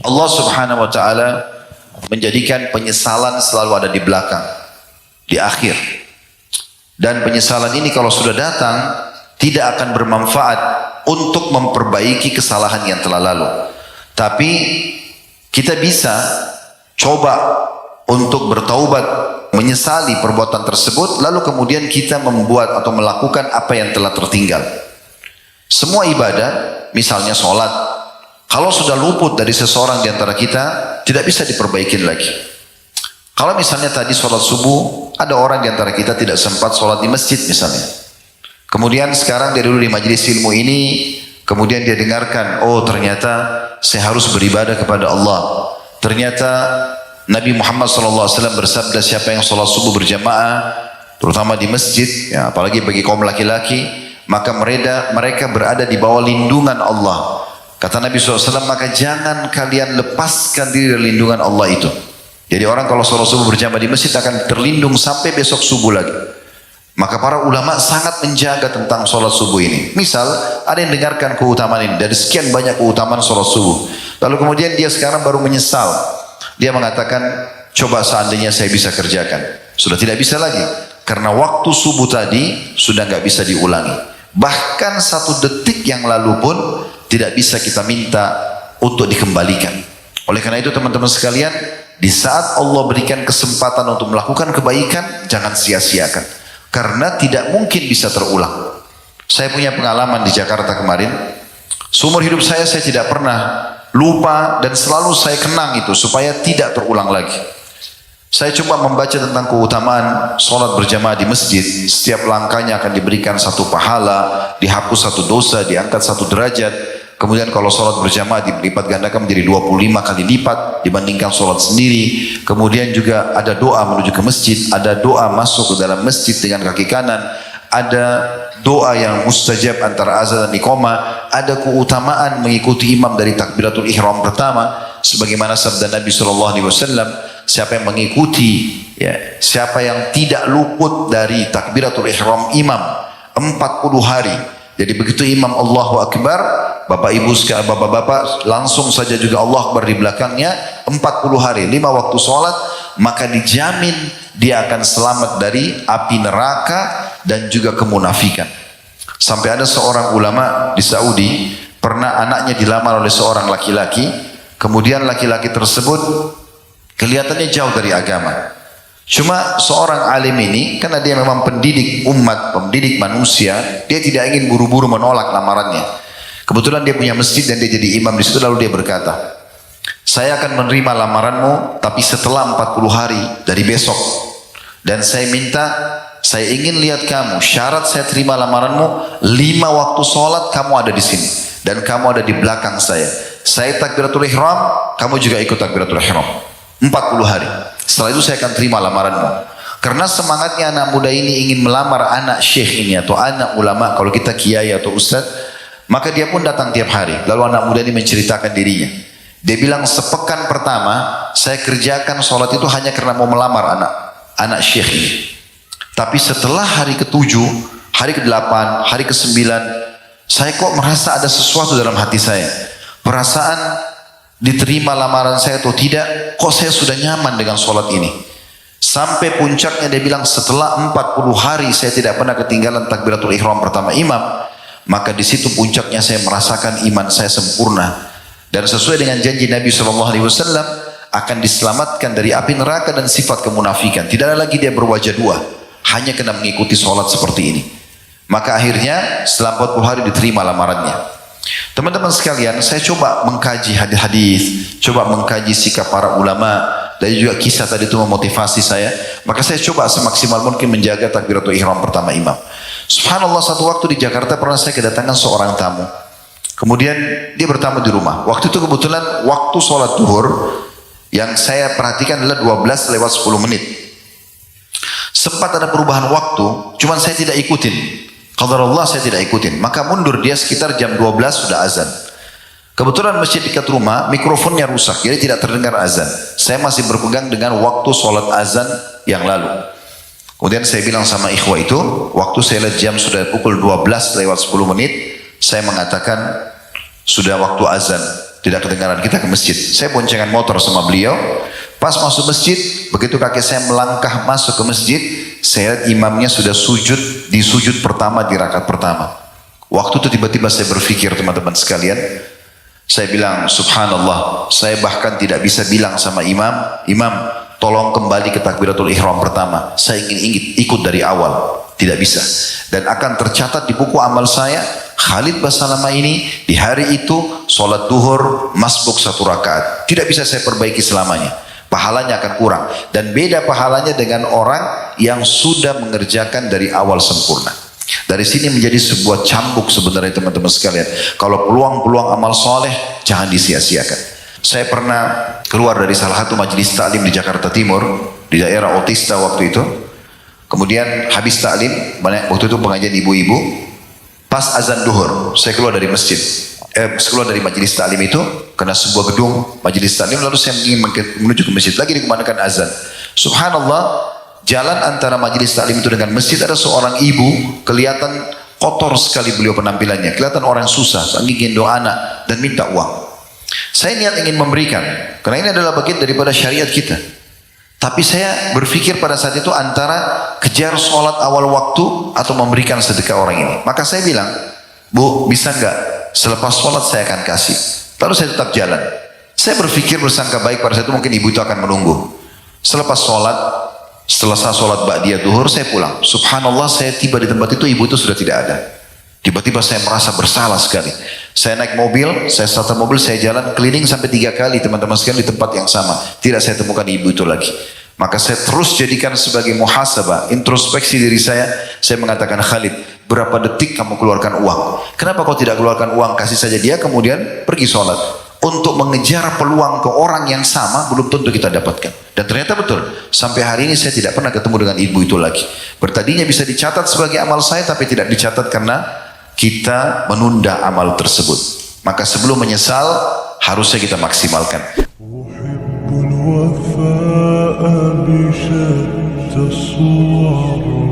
Allah subhanahu wa ta'ala menjadikan penyesalan selalu ada di belakang, di akhir. Dan penyesalan ini kalau sudah datang, tidak akan bermanfaat untuk memperbaiki kesalahan yang telah lalu. Tapi kita bisa coba untuk bertaubat, menyesali perbuatan tersebut, lalu kemudian kita membuat atau melakukan apa yang telah tertinggal. Semua ibadah, misalnya sholat, kalau sudah luput dari seseorang di antara kita, tidak bisa diperbaiki lagi. Kalau misalnya tadi sholat subuh, ada orang di antara kita tidak sempat sholat di masjid misalnya. Kemudian sekarang dia dulu di majelis ilmu ini, kemudian dia dengarkan, oh ternyata saya harus beribadah kepada Allah. Ternyata Nabi Muhammad SAW bersabda, siapa yang sholat subuh berjamaah, terutama di masjid, ya, apalagi bagi kaum laki-laki, maka mereka berada di bawah lindungan Allah. Kata Nabi SAW, maka jangan kalian lepaskan diri dari lindungan Allah itu. Jadi orang kalau sholat subuh berjamaah di masjid akan terlindung sampai besok subuh lagi. Maka para ulama sangat menjaga tentang sholat subuh ini. Misal ada yang dengarkan keutamaan ini, dari sekian banyak keutamaan sholat subuh, lalu kemudian dia sekarang baru menyesal. Dia mengatakan, coba seandainya saya bisa kerjakan. Sudah tidak bisa lagi. Karena waktu subuh tadi sudah nggak bisa diulangi. Bahkan 1 detik yang lalu pun tidak bisa kita minta untuk dikembalikan. Oleh karena itu teman-teman sekalian, di saat Allah berikan kesempatan untuk melakukan kebaikan, jangan sia-siakan. Karena tidak mungkin bisa terulang. Saya punya pengalaman di Jakarta kemarin. Seumur hidup saya tidak pernah lupa dan selalu saya kenang itu supaya tidak terulang lagi. Saya coba membaca tentang keutamaan sholat berjamaah di masjid. Setiap langkahnya akan diberikan 1 pahala, dihapus 1 dosa, diangkat 1 derajat. Kemudian kalau sholat berjamaah dilipat gandakan menjadi 25 kali lipat dibandingkan sholat sendiri. Kemudian juga ada doa menuju ke masjid, ada doa masuk ke dalam masjid dengan kaki kanan, ada doa yang mustajab antara azan dan iqamah, ada keutamaan mengikuti imam dari takbiratul ihram pertama, sebagaimana sabda Nabi SAW, siapa yang mengikuti, ya, siapa yang tidak luput dari takbiratul ihram imam 40 hari. Jadi begitu imam Allahu Akbar, Bapak Ibu sekalian, Bapak-bapak langsung saja juga Allah Akbar di belakangnya 40 hari, 5 waktu sholat, maka dijamin dia akan selamat dari api neraka dan juga kemunafikan. Sampai ada seorang ulama di Saudi, pernah anaknya dilamar oleh seorang laki-laki, kemudian laki-laki tersebut kelihatannya jauh dari agama. Cuma seorang alim ini, karena dia memang pendidik umat, pendidik manusia, dia tidak ingin buru-buru menolak lamarannya. Kebetulan dia punya masjid dan dia jadi imam di situ, lalu dia berkata, saya akan menerima lamaranmu tapi setelah 40 hari dari besok. Dan saya minta, saya ingin lihat kamu, syarat saya terima lamaranmu, 5 waktu sholat kamu ada di sini. Dan kamu ada di belakang saya. Saya takbiratul ihram, kamu juga ikut takbiratul ihram. 40 hari. Setelah itu saya akan terima lamaranmu. Karena semangatnya anak muda ini ingin melamar anak syekh ini atau anak ulama, kalau kita kiai atau ustaz, maka dia pun datang tiap hari. Lalu anak muda ini menceritakan dirinya. Dia bilang, sepekan pertama saya kerjakan sholat itu hanya karena mau melamar anak syekh ini. Tapi setelah hari ke-7, hari ke-8, hari ke-9, saya kok merasa ada sesuatu dalam hati saya. Perasaan diterima lamaran saya atau tidak, kok saya sudah nyaman dengan sholat ini. Sampai puncaknya dia bilang, setelah 40 hari saya tidak pernah ketinggalan takbiratul ihram pertama imam, maka di situ puncaknya saya merasakan iman saya sempurna. Dan sesuai dengan janji Nabi SAW, akan diselamatkan dari api neraka dan sifat kemunafikan. Tidak ada lagi dia berwajah 2, hanya kena mengikuti sholat seperti ini. Maka akhirnya setelah 40 hari diterima lamarannya. Teman-teman sekalian, saya coba mengkaji hadis-hadis, coba mengkaji sikap para ulama, dan juga kisah tadi itu memotivasi saya. Maka saya coba semaksimal mungkin menjaga takbiratul ihram pertama imam. Subhanallah, satu waktu di Jakarta pernah saya kedatangan seorang tamu. Kemudian dia bertamu di rumah. Waktu itu kebetulan waktu sholat duhur yang saya perhatikan adalah 12:10. Sempat ada perubahan waktu, cuman saya tidak ikutin. Qadarullah saya tidak ikutin. Maka mundur dia sekitar jam 12 sudah azan. Kebetulan masjid dekat rumah, mikrofonnya rusak, jadi tidak terdengar azan. Saya masih berpegang dengan waktu sholat azan yang lalu. Kemudian saya bilang sama ikhwah itu, waktu saya lihat jam sudah pukul 12:10, saya mengatakan, sudah waktu azan. tidak kedengaran kita ke masjid. Saya boncengan motor sama beliau. Pas masuk masjid, begitu kaki saya melangkah masuk ke masjid, saya lihat imamnya sudah sujud di sujud pertama di rakaat pertama. Waktu itu tiba-tiba saya berpikir, teman-teman sekalian, saya bilang subhanallah, saya bahkan tidak bisa bilang sama imam, imam tolong kembali ke takbiratul ihram pertama, saya ingin ikut dari awal. Tidak bisa. Dan akan tercatat di buku amal saya, Khalid Basalamah ini di hari itu sholat duhur masbuk 1 rakaat. Tidak bisa saya perbaiki selamanya. Pahalanya akan kurang. Dan beda pahalanya dengan orang yang sudah mengerjakan dari awal sempurna. Dari sini menjadi sebuah cambuk sebenarnya teman-teman sekalian. Kalau peluang-peluang amal soleh jangan disia-siakan. Saya pernah keluar dari salah satu majelis taklim di Jakarta Timur, di daerah Otista waktu itu. Kemudian habis taklim, waktu itu pengajian ibu-ibu, pas azan duhur, saya keluar dari masjid, keluar dari majelis taklim itu, karena sebuah gedung majelis taklim, lalu saya ingin menuju ke masjid, lagi dikumandangkan azan. Subhanallah, jalan antara majelis taklim itu dengan masjid ada seorang ibu, kelihatan kotor sekali beliau penampilannya, kelihatan orang susah, ingin gendong anak dan minta uang. Saya niat ingin memberikan, karena ini adalah bagian daripada syariat kita. Tapi saya berpikir pada saat itu antara kejar sholat awal waktu atau memberikan sedekah orang ini. Maka saya bilang, Bu, bisa enggak selepas sholat saya akan kasih. Lalu saya tetap jalan. Saya berpikir bersangka baik pada saat itu mungkin ibu itu akan menunggu. Selepas sholat, setelah saya sholat ba'diyah duhur, saya pulang. Subhanallah, saya tiba di tempat itu, ibu itu sudah tidak ada. Tiba-tiba saya merasa bersalah sekali. Saya naik mobil, saya starter mobil, saya jalan keliling sampai 3 kali teman-teman sekalian di tempat yang sama. Tidak saya temukan ibu itu lagi. Maka saya terus jadikan sebagai muhasabah, introspeksi diri saya mengatakan, Khalid, berapa detik kamu keluarkan uang? Kenapa kau tidak keluarkan uang? Kasih saja dia, kemudian pergi sholat. Untuk mengejar peluang ke orang yang sama, belum tentu kita dapatkan. Dan ternyata betul, sampai hari ini saya tidak pernah ketemu dengan ibu itu lagi. Bertadinya bisa dicatat sebagai amal saya, tapi tidak dicatat karena kita menunda amal tersebut. Maka sebelum menyesal, harusnya kita maksimalkan. الوفاء بشتى الصور